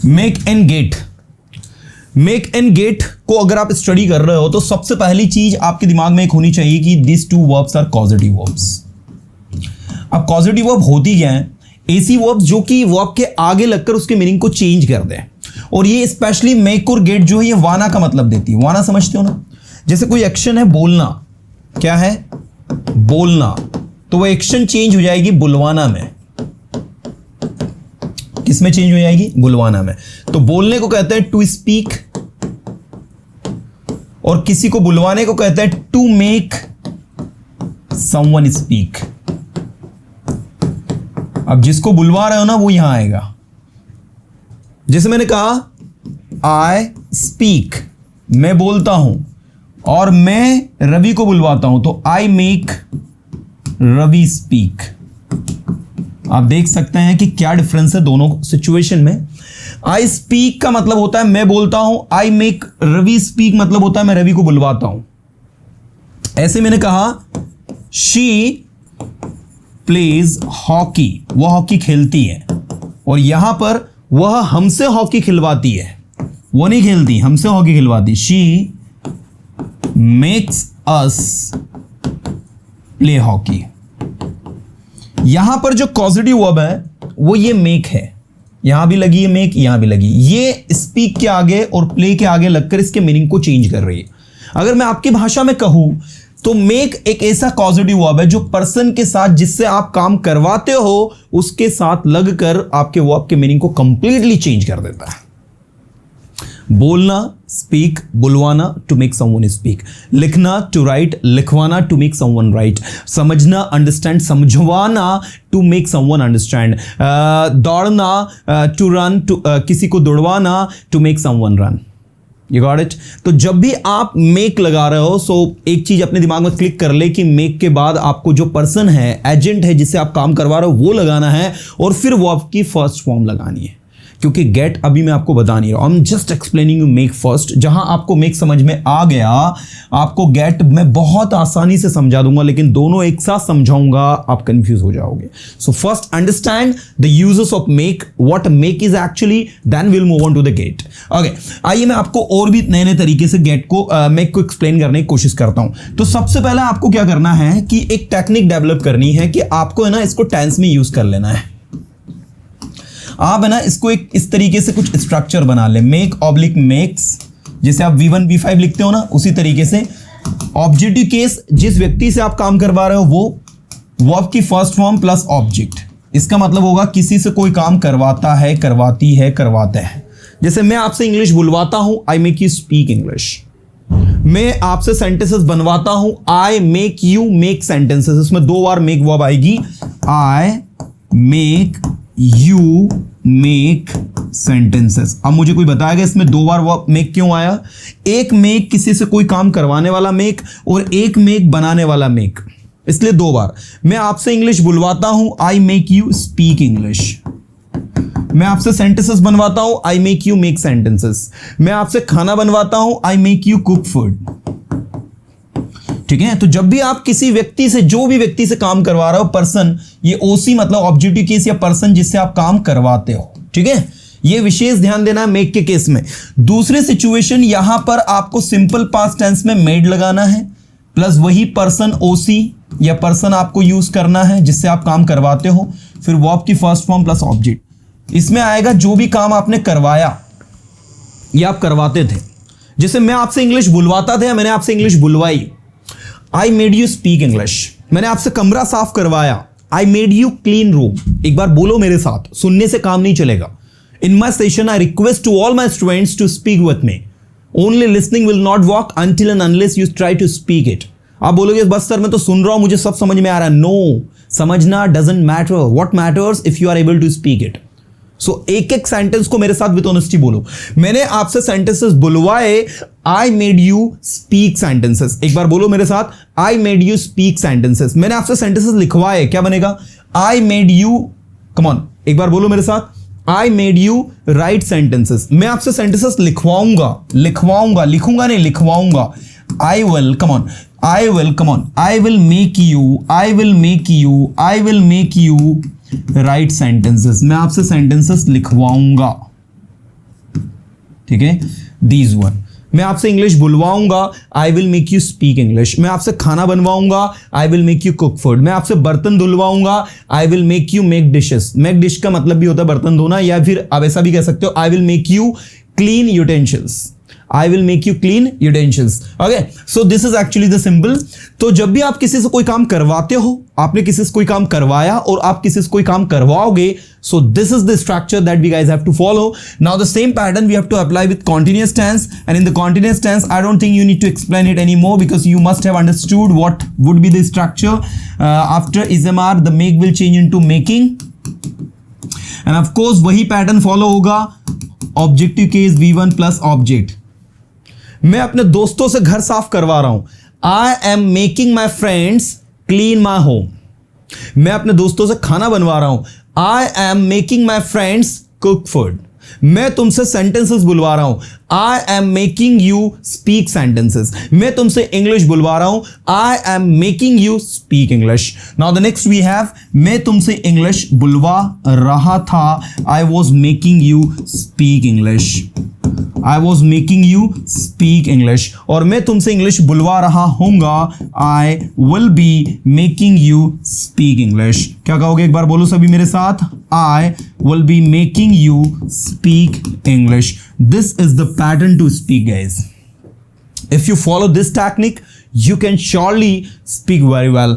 Make and get. Make and get को अगर आप स्टडी कर रहे हो तो सबसे पहली चीज आपके दिमाग में एक होनी चाहिए कि this two verbs are causative verbs. अब कॉजेटिव वर्ब होती क्या है? ऐसी वर्ब्स जो कि वर्ब के आगे लगकर उसके मीनिंग को चेंज कर दें। और ये स्पेशली मेक और गेट जो है ये वाना का मतलब देती है। वाना समझते हो ना? जैसे कोई एक्शन है बोलना, क्या है? बोलना, तो वो एक्शन चेंज हो जाएगी बुलवाना में। किसमें चेंज हो जाएगी? बुलवाना में। तो बोलने को कहते हैं टू स्पीक, और किसी को बुलवाने को कहते हैं टू मेक समवन स्पीक। अब जिसको बुलवा रहे हो ना वो यहां आएगा। जैसे मैंने कहा आई स्पीक, मैं बोलता हूं, और मैं रवि को बुलवाता हूं तो आई मेक रवि स्पीक। आप देख सकते हैं कि क्या डिफरेंस है दोनों सिचुएशन में। आई स्पीक का मतलब होता है मैं बोलता हूं, आई मेक रवि स्पीक मतलब होता है मैं रवि को बुलवाता हूं। ऐसे मैंने कहा शी प्लेज हॉकी, वह हॉकी खेलती है, और यहां पर वह हमसे हॉकी खिलवाती है। वो नहीं खेलती, हमसे हॉकी खिलवाती। She makes us play hockey. यहां पर जो पॉजिटिव वर्ब है वो ये मेक है। यहां भी लगी है मेक, यहां भी लगी। ये स्पीक के आगे और प्ले के आगे लगकर इसके मीनिंग को चेंज कर रही है। अगर मैं आपकी भाषा में कहूं तो मेक एक ऐसा पॉजिटिव वर्ब है जो पर्सन के साथ जिससे आप काम करवाते हो उसके साथ लगकर आपके वर्ब के मीनिंग को कंप्लीटली चेंज कर देता है। बोलना स्पीक, बुलवाना टू मेक समवन स्पीक, लिखना टू राइट, लिखवाना टू मेक समवन राइट, समझना अंडरस्टैंड, समझवाना टू मेक समवन अंडरस्टैंड, दौड़ना टू रन, टू किसी को दौड़वाना to make someone run. You got it? तो जब भी आप मेक लगा रहे हो सो एक चीज अपने दिमाग में क्लिक कर ले कि मेक के बाद आपको जो पर्सन है, एजेंट है जिससे आप काम करवा रहे हो वो लगाना है, और फिर वो आपकी फर्स्ट फॉर्म लगानी है। क्योंकि गेट अभी मैं आपको बता नहीं रहा, I am just explaining you make first. जहां आपको मेक समझ में आ गया, आपको गेट मैं बहुत आसानी से समझा दूंगा, लेकिन दोनों एक साथ समझाऊंगा आप कंफ्यूज हो जाओगे। So first understand the uses of make, what make is actually, then will move on to the get. Okay, आइए मैं आपको और भी नए नए तरीके से गेट को मेक को एक्सप्लेन करने की कोशिश करता हूं। तो सबसे पहले आपको क्या करना है कि एक टेक्निक डेवलप करनी है कि आपको है ना इसको टेंस में यूज कर लेना है। आप है ना इसको एक इस तरीके से कुछ स्ट्रक्चर बना ले, मेक ऑब्लिक मेक्स, जैसे आप V1 V5 लिखते हो ना उसी तरीके से। ऑब्जेक्टिव केस, जिस व्यक्ति से आप काम करवा रहे हो वो वर्ब की फर्स्ट फॉर्म प्लस ऑब्जेक्ट। इसका मतलब होगा किसी से कोई काम करवाता है, करवाती है, करवाते हैं। जैसे मैं आपसे इंग्लिश बुलवाता हूं, I make you speak English. मैं आपसे सेंटेंसेस बनवाता हूं, I make you make sentences. इसमें दो बार मेक वर्ब आएगी, आई मेक यू मेक सेंटेंसेस। अब मुझे कोई बताएगा इसमें दो बार वर्ब मेक क्यों आया? एक मेक किसी से कोई काम करवाने वाला मेक, और एक मेक बनाने वाला मेक, इसलिए दो बार। मैं आपसे इंग्लिश बुलवाता हूं, I make you speak English. मैं आपसे सेंटेंसेस बनवाता हूं, I make you make sentences. मैं आपसे खाना बनवाता हूं, I make you cook food. ठीक है? तो जब भी आप किसी व्यक्ति से, जो भी व्यक्ति से काम करवा रहे हो, पर्सन, ये ओसी मतलब ऑब्जेक्टिव केस या पर्सन जिससे आप काम करवाते हो। ठीक है? ये विशेष ध्यान देना है मेक के केस में। दूसरी सिचुएशन, यहां पर आपको सिंपल पास्ट टेंस में मेड लगाना है, प्लस वही पर्सन ओसी या पर्सन आपको यूज करना है जिससे आप काम करवाते हो, फिर वर्ब की फर्स्ट फॉर्म प्लस ऑब्जेक्ट। इसमें आएगा जो भी काम आपने करवाया या आप करवाते थे। जैसे मैं आपसे इंग्लिश बुलवाता था, मैंने आपसे इंग्लिश बुलवाई, I made you speak English. मैंने आपसे कमरा साफ करवाया, I made you clean room. एक बार बोलो मेरे साथ, सुनने से काम नहीं चलेगा। In my session I request to all my students to speak with me, only listening will not work until and unless you try to speak it. आप बोलोगे बस सर मैं तो सुन रहा हूं, मुझे सब समझ में आ रहा है। नो, समझना doesn't matter, what matters if you are able to speak it. So एक एक सेंटेंस को मेरे साथ विद ऑनेस्टी बोलो। मैंने आपसे सेंटेंसेस बुलवाए, I made you speak sentences. एक बार बोलो मेरे साथ, I made you speak sentences. मैंने आपसे सेंटेंसेस लिखवाए, क्या बनेगा? I made you, come on, एक बार बोलो मेरे साथ, I made you write sentences. मैं आपसे सेंटेंसेस लिखवाऊंगा, लिखूंगा नहीं, लिखवाऊंगा। I will, come on, I will, come on, I will make you, I will make you, I will make you write sentences. मैं आपसे सेंटेंसेस लिखवाऊंगा। ठीक है, दीज वन। मैं आपसे इंग्लिश बुलवाऊंगा, I will make you speak English. मैं आपसे खाना बनवाऊंगा, I will make you cook food. मैं आपसे बर्तन धुलवाऊंगा, I will make you make dishes. Make dish का मतलब भी होता है बर्तन धोना, या फिर आप ऐसा भी कह सकते हो, आई will make you clean utensils. I will make you clean utensils. Okay, so this is actually the symbol. तो जब भी आप किसी से कोई काम करवाते हो, आपने किसी से कोई काम करवाया और आप किसी से कोई काम करवाओगे, so this is the structure that we guys have to follow. Now the same pattern we have to apply with continuous tense, and in the continuous tense I don't think you need to explain it anymore because you must have understood what would be the structure. After ismr the make will change into making, and of course वही pattern follow होगा, objective case V1 plus object. मैं अपने दोस्तों से घर साफ करवा रहा हूं, I am making my friends clean my home. मैं अपने दोस्तों से खाना बनवा रहा हूं, I am making my friends cook food. मैं तुमसे सेंटेंसेस बुलवा रहा हूं, I am making you speak sentences. मैं तुमसे इंग्लिश बुलवा रहा हूं, I am making you speak English. Now the next we have, मैं तुमसे इंग्लिश बुलवा रहा था, I was making you speak English. I was making you speak English। और मैं तुमसे इंग्लिश बुलवा रहा हूंगा, I will be making you speak English। क्या कहोगे एक बार बोलो सभी मेरे साथ, I will be making you speak English। This is the pattern to speak guys। If you follow this technique you can surely speak very well।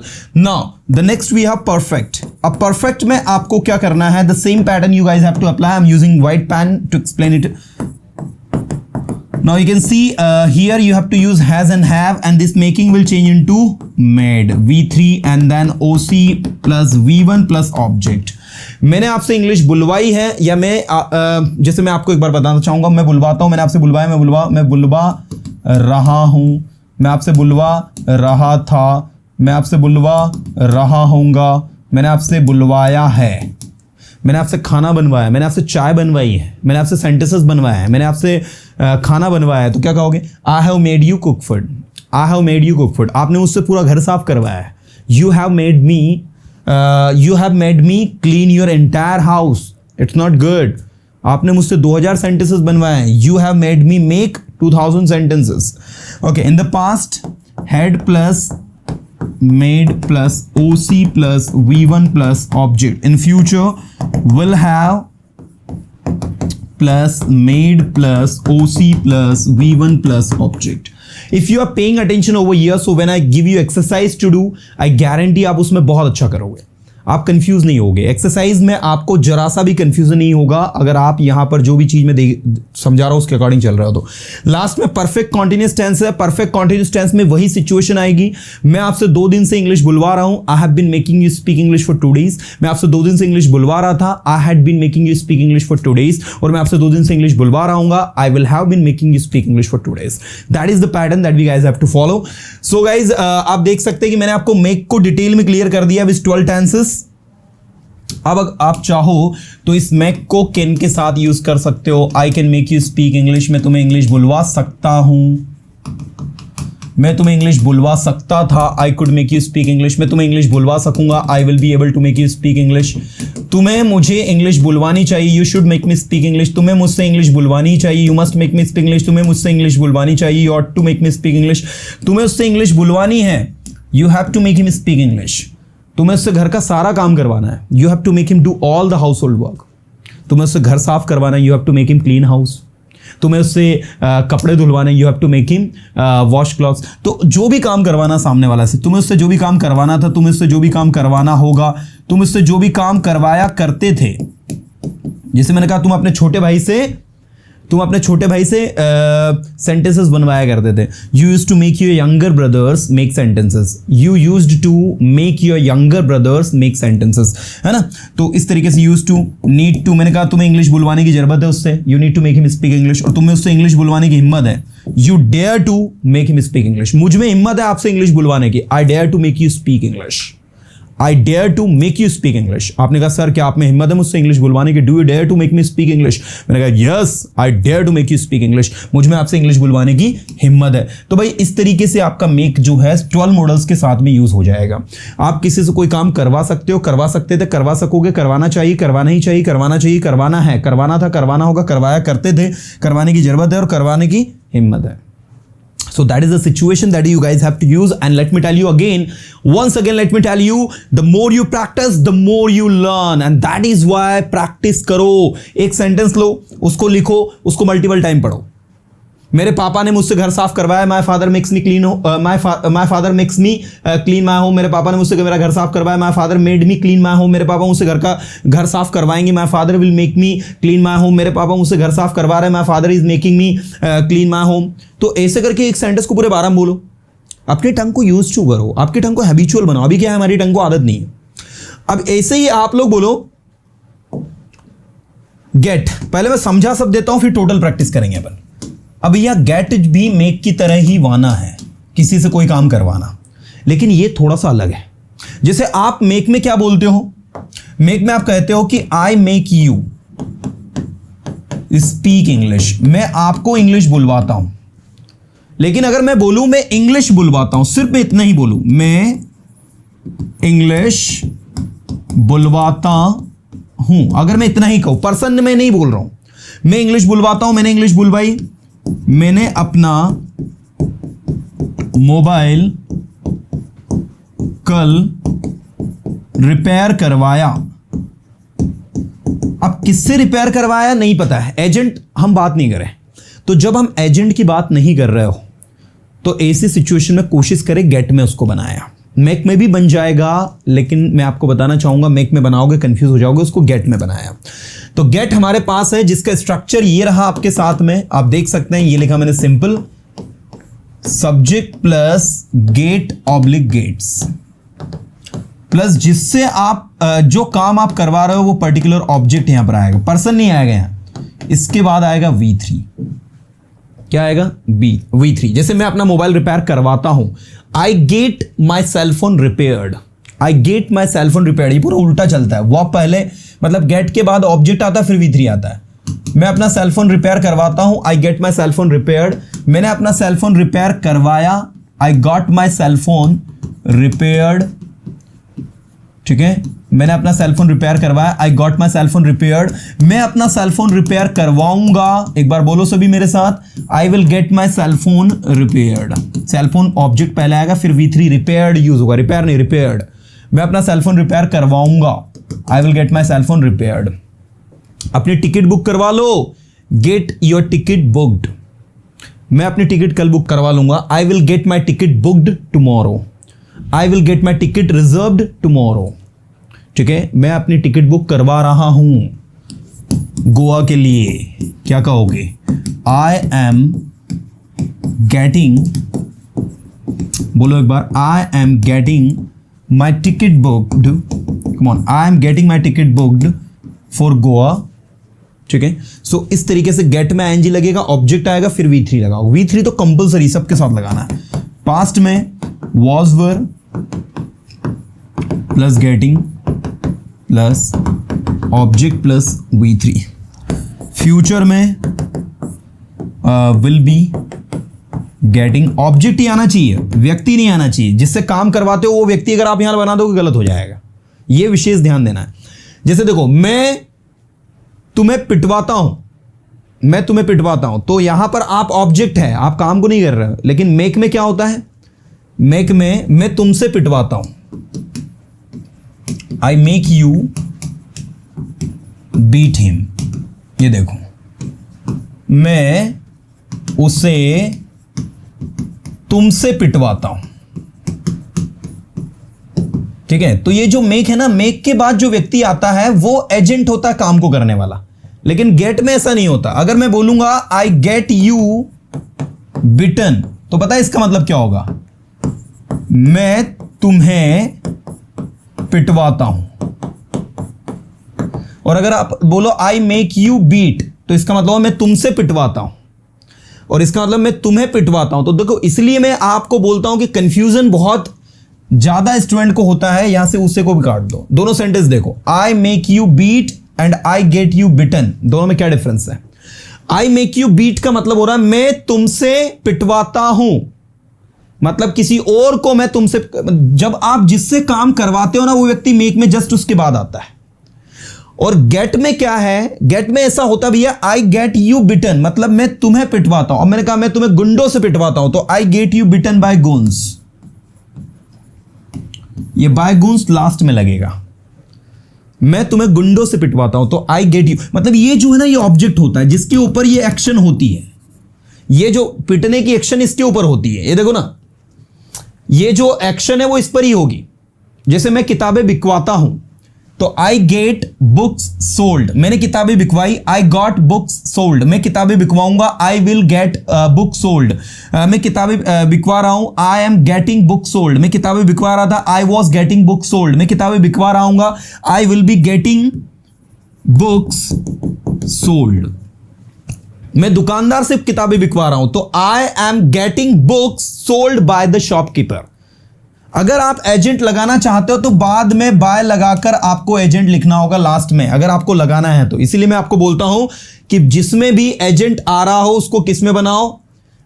Now the next we have perfect। अब perfect में आपको क्या करना है, the same pattern you guys have to apply। I'm using white pen to explain it। Now you can see here you have to use has and have, and this making will change into made, V3 and then OC plus V1 plus object। मैंने आपसे English बुलवाई है, या मैं जैसे मैं आपको एक बार बताना चाहूंगा, मैं बुलवाता हूं, मैंने आपसे बुलवाया, मैं बुलवा रहा हूं, मैं आपसे बुलवा रहा था, मैं आपसे बुलवा रहा हूंगा, मैंने आपसे बुलवाया है, मैंने आपसे खाना बनवाया, मैंने आपसे चाय बनवाई है, मैंने आपसे सेंटेंसेस बनवाया है, मैंने आपसे खाना बनवाया है, तो क्या कहोगे, I have made you cook food. I have made you cook food, आपने मुझसे पूरा घर साफ करवाया है। You have made me clean your entire house. It's not good. आपने मुझसे 2000 सेंटेंसेस बनवाए हैं। You have made me make 2000 sentences. Okay, in the past had plus made plus OC plus V1 plus object। In future will have plus made plus OC plus V1 plus object। If you are paying attention over here, so when I give you exercise to do, I guarantee आप उसमें बहुत अच्छा करोगे, आप confuse नहीं होगे। Exercise में आपको जरा सा भी कंफ्यूजन नहीं होगा अगर आप यहां पर जो भी चीज में समझा रहा हूं उसके अकॉर्डिंग चल रहा हो। तो लास्ट में परफेक्ट कॉन्टिन्यूअस टेंस है। परफेक्ट कॉन्टिन्यूअस टेंस में वही सिचुएशन आएगी, मैं आपसे 2 दिन से इंग्लिश बुलवा रहा हूं, I have been making you speak English for 2 days। मैं आपसे 2 दिन से इंग्लिश बुलवा रहा था, I had been making you speak English for 2 days। और मैं आपसे 2 दिन से इंग्लिश बुलवा रहा हूंगा, I will have been making you speak English for 2 days। That is the pattern that we guys have to follow. So guys आप देख सकते हैं कि मैंने आपको मेक को डिटेल में क्लियर कर दिया विद 12 टेंसेस। अब आप चाहो तो इस मैक को कैन के साथ यूज कर सकते हो। I can make you speak English, मैं तुम्हें इंग्लिश बुलवा सकता हूं, मैं तुम्हें इंग्लिश बुलवा सकता था। I could make you speak English, मैं तुम्हें इंग्लिश बुलवा सकूंगा। I will be able to make you speak English. तुम्हें मुझे इंग्लिश बुलवानी चाहिए, you should make me speak English. तुम्हें मुझसे इंग्लिश बुलवानी चाहिए, you must make me speak English. तुम्हें मुझसे इंग्लिश बुलवानी चाहिए, you ought to make me speak English. तुम्हें उससे इंग्लिश बुलवानी है, you have to make him speak English. तुम्हें उससे घर का सारा काम करवाना है, you have to make him do all the household work. तुम्हें उससे घर साफ करवाना है, you have to make him clean house. तुम्हें उससे कपड़े धुलवाने, you have to make him wash clothes. तो जो भी काम करवाना सामने वाला से, तुम्हें उससे जो भी काम करवाना था, तुम्हें उससे जो भी काम करवाना होगा, तुम उससे जो भी काम करवाया करते थे। जैसे मैंने कहा, तुम अपने छोटे भाई से सेंटेंसेस बनवाया करते थे। You used to make your younger brothers make sentences, you used to make your younger brothers make sentences, है ना। तो इस तरीके से यूज्ड टू, नीड टू, मैंने कहा तुम्हें इंग्लिश बुलवाने की जरूरत है उससे, you need to make him speak English. और तुम्हें उससे इंग्लिश बुलवाने की हिम्मत है, you dare to make him speak English. मुझ में हिम्मत है आपसे इंग्लिश बुलवाने की, I dare to make you speak English. I dare to make you speak English. आपने कहा सर क्या आप में हिम्मत है मुझसे इंग्लिश बुलवाने की? Do you dare to make me speak English? मैंने कहा yes I dare to make you speak English, मुझ में आपसे इंग्लिश बुलवाने की हिम्मत है। तो भाई इस तरीके से आपका मेक जो है 12 मॉडल्स के साथ में यूज हो जाएगा। आप किसी से कोई काम करवा सकते हो, करवा सकते थे, करवा सकोगे, करवाना चाहिए, करवाना ही चाहिए, करवाना चाहिए, करवाना है, करवाना था, करवाना होगा, करवाया करते थे, करवाने की जरूरत है और करवाने की हिम्मत है। So that is the situation that you guys have to use, and let me tell you again, once again let me tell you, the more you practice the more you learn, and that is why practice करो। एक sentence लो, उसको लिखो, उसको multiple time पढ़ो। मेरे पापा ने मुझसे घर साफ करवाया, my father makes me clean, my father makes me clean my home. मेरे पापा ने मुझसे मेरा घर साफ करवाया, my father made me clean my home. मेरे पापा मुझसे घर साफ करवाएंगे, my father will make me clean my home. मेरे पापा मुझसे घर साफ करवा रहे हैं, my father is making me clean my home. तो ऐसे करके एक सेंटेंस को पूरे 12 में बोलो। अपने टंग को यूज टू करो, आपके टंग को हैबिचुअल बनाओ। अभी क्या है, हमारी टंग को आदत नहीं है। अब ऐसे ही आप लोग बोलो गेट। पहले मैं समझा सब देता हूं, फिर टोटल प्रैक्टिस करेंगे अपन। अब यह गेट भी मेक की तरह ही वाना है, किसी से कोई काम करवाना, लेकिन ये थोड़ा सा अलग है। जैसे आप मेक में क्या बोलते हो? मेक में आप कहते हो कि आई मेक यू स्पीक इंग्लिश, मैं आपको इंग्लिश बुलवाता हूं। लेकिन अगर मैं बोलूं मैं इंग्लिश बुलवाता हूं, सिर्फ मैं इतना ही बोलूं मैं इंग्लिश बुलवाता हूं, अगर मैं इतना ही कहूं, पर्सन में नहीं बोल रहा हूं, मैं इंग्लिश बुलवाता हूं, मैंने इंग्लिश बुलवाई, मैंने अपना मोबाइल कल रिपेयर करवाया। अब किससे रिपेयर करवाया नहीं पता है, एजेंट हम बात नहीं करें। तो जब हम एजेंट की बात नहीं कर रहे हो तो ऐसी सिचुएशन में कोशिश करें गेट में उसको बनाया। मेक में भी बन जाएगा, लेकिन मैं आपको बताना चाहूंगा मेक में बनाओगे कंफ्यूज हो जाओगे, उसको गेट में बनाया। तो गेट हमारे पास है जिसका स्ट्रक्चर ये रहा आपके साथ में, आप देख सकते हैं, ये लिखा मैंने simple subject plus get oblique gets plus जिससे आप जो काम आप करवा रहे हो वो पर्टिकुलर ऑब्जेक्ट यहां पर आएगा, पर्सन नहीं आएगा यहां। इसके बाद आएगा V3, क्या आएगा V3। जैसे मैं अपना मोबाइल रिपेयर करवाता हूं, I get my cellphone repaired, I get my cellphone repaired, ये पूरा उल्टा चलता है। वो पहले मतलब गेट के बाद ऑब्जेक्ट आता है, फिर V3 आता है। मैं अपना सेलफोन रिपेयर करवाता हूं, I get my cellphone repaired, मैंने अपना सेलफोन रिपेयर करवाया, I got my cellphone repaired, ठीक है। मैंने अपना सेलफोन रिपेयर करवाया, I got my cellphone repaired, मैं अपना सेलफोन रिपेयर करवाऊंगा, एक बार बोलो सभी मेरे साथ, आई will get my cellphone repaired. Cellphone object पहले आएगा, फिर V3 रिपेयर्ड यूज होगा, रिपेयर नहीं रिपेयर्ड। मैं अपना सेलफोन रिपेयर करवाऊंगा, आई will get my cellphone repaired. अपनी टिकट बुक करवा लो, गेट योर टिकट बुक्ड, मैं अपनी टिकट कल बुक करवा लूंगा, आई will get my ticket booked tomorrow, I will get my ticket reserved tomorrow, ठीक है। मैं अपनी टिकट बुक करवा रहा हूं गोवा के लिए, क्या कहोगे? आई एम गेटिंग, बोलो एक बार, I am getting my ticket booked, come on, I am getting my ticket booked for Goa, ठीक है। सो इस तरीके से गेट में ING लगेगा, ऑब्जेक्ट आएगा, फिर V3 लगाओ। V3 तो कंपलसरी सबके साथ लगाना है। पास्ट में was were plus getting plus object plus V3, future में विल बी गेटिंग, ऑब्जेक्ट ही आना चाहिए, व्यक्ति नहीं आना चाहिए। जिससे काम करवाते हो वो व्यक्ति अगर आप यहां बना दोगे गलत हो जाएगा, ये विशेष ध्यान देना है। जैसे देखो, मैं तुम्हें पिटवाता हूं, मैं तुम्हें पिटवाता हूं, तो यहां पर आप ऑब्जेक्ट है, आप काम को नहीं कर रहे हो। लेकिन मेक में क्या होता है? मेक में मैं तुमसे पिटवाता हूं, I make you beat him. ये देखो, मैं उसे तुमसे पिटवाता हूं, ठीक है। तो ये जो मेक है ना, मेक के बाद जो व्यक्ति आता है वो एजेंट होता है काम को करने वाला। लेकिन गेट में ऐसा नहीं होता। अगर मैं बोलूंगा आई गेट यू बिटन, तो पता है इसका मतलब क्या होगा? मैं तुम्हें पिटवाता हूं। और अगर आप बोलो आई मेक यू बीट, तो इसका मतलब मैं तुमसे पिटवाता हूं, और इसका मतलब मैं तुम्हें पिटवाता हूं। तो देखो, इसलिए मैं आपको बोलता हूं कि कंफ्यूजन बहुत ज्यादा स्टूडेंट को होता है, यहां से उससे को भी काट दो। दोनों सेंटेंस देखो, I make you beat and I get you beaten, दोनों में क्या डिफरेंस है? आई मेक यू बीट का मतलब हो रहा है मैं तुमसे पिटवाता हूं, मतलब किसी और को मैं तुमसे, जब आप जिससे काम करवाते हो ना वो व्यक्ति मेक में जस्ट उसके बाद आता है। और गेट में क्या है? गेट में ऐसा होता भी है, आई गेट यू बिटन, मतलब मैं तुम्हें पिटवाता हूं। और मैंने कहा मैं तुम्हें गुंडों से पिटवाता हूं, तो I get you beaten by goons. ये बाय गूंस लास्ट में लगेगा। मैं तुम्हें गुंडों से पिटवाता हूं, तो आई गेट यू, मतलब ये जो है ना ये ऑब्जेक्ट होता है जिसके ऊपर ये एक्शन होती है। ये जो पिटने की एक्शन इसके ऊपर होती है, ये देखो ना, ये जो एक्शन है वो इस पर ही होगी। जैसे मैं किताबें बिकवाता हूं, तो आई गेट बुक्स सोल्ड, मैंने किताबें बिकवाई, आई गॉट बुक्स सोल्ड। मैं किताबें बिकवाऊंगा, I will get book sold. मैं किताबें बिकवा रहा हूं, I am getting book sold. मैं किताबें बिकवा रहा था, I was getting book sold. मैं किताबें बिकवा रहा हूंगा, I will be getting books sold. मैं दुकानदार से किताबें बिकवा रहा हूं, तो I am getting books sold by the shopkeeper. अगर आप एजेंट लगाना चाहते हो तो बाद में बाय लगाकर आपको एजेंट लिखना होगा लास्ट में, अगर आपको लगाना है तो। इसीलिए मैं आपको बोलता हूं कि जिसमें भी एजेंट आ रहा हो उसको किस में बनाओ?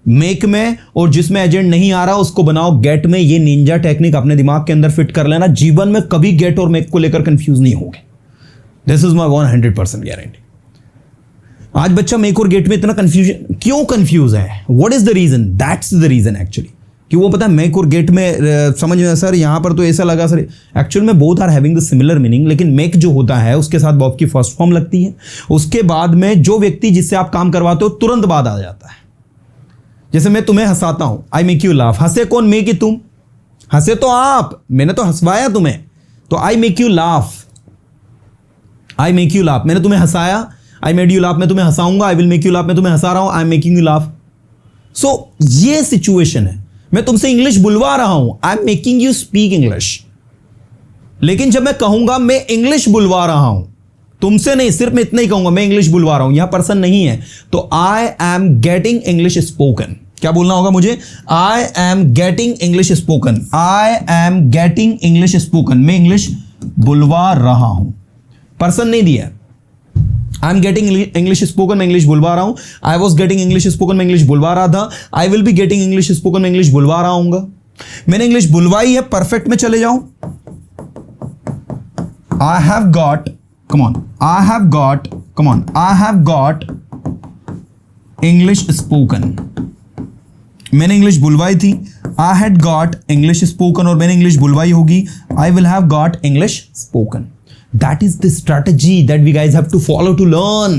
मेक में। और जिसमें एजेंट नहीं आ रहा उसको बनाओ गेट में। ये निंजा टेक्निक अपने दिमाग के अंदर फिट कर लेना, जीवन में कभी गेट और मेक को लेकर कंफ्यूज नहीं होगे। This is my 100% guarantee. आज बच्चा मेक और गेट में इतना कंफ्यूजन क्यों कंफ्यूज है? What is the reason? That's the reason actually, कि वो पता है मेक और गेट में समझ में सर यहां पर तो ऐसा लगा सर, एक्चुअल में both are having the similar meaning, लेकिन मेक जो होता है उसके साथ वर्ब की फर्स्ट फॉर्म लगती है, उसके बाद में जो व्यक्ति जिससे आप काम करवाते हो तुरंत बाद आ जाता है। जैसे मैं तुम्हें हंसाता हूं, आई मेक यू लाफ। हंसे कौन? मैं कि तुम? हंसे तो आप, मैंने तो हंसवाया तुम्हें, तो I make you laugh. I make you laugh, मैंने तुम्हें हंसाया, आई मेड यू लाफ, मैं तुम्हें हंसाऊंगा, I will make you laugh, मैं तुम्हें हंसा रहा हूं, I am making you laugh. So ये सिचुएशन है, मैं तुमसे इंग्लिश बुलवा रहा हूं, I am making you speak English. लेकिन जब मैं कहूंगा मैं इंग्लिश बुलवा रहा हूं, तुमसे नहीं, सिर्फ मैं इतना ही कहूंगा मैं इंग्लिश बुलवा रहा हूं, यहां पर्सन नहीं है, तो I am getting English spoken. क्या बोलना होगा मुझे? आई am getting English spoken. I am getting English spoken, मैं इंग्लिश बुलवा रहा हूं, पर्सन नहीं दिया। आई एम गेटिंग इंग्लिश स्पोकन, मैं इंग्लिश बुलवा रहा हूं। आई वॉज गेटिंग इंग्लिश स्पोकन, मैं इंग्लिश बुलवा रहा था। आई will be getting English spoken, मैं इंग्लिश बुलवा रहा हूंगा। मैंने इंग्लिश बुलवाई है, परफेक्ट में चले जाओ। I have got, come on, I have got, come on, I have got English spoken. मैंने इंग्लिश बुलवाई थी, I had got English spoken, और मैंने इंग्लिश बुलवाई होगी, आई will have got English spoken. That is the strategy that we guys have to follow to learn.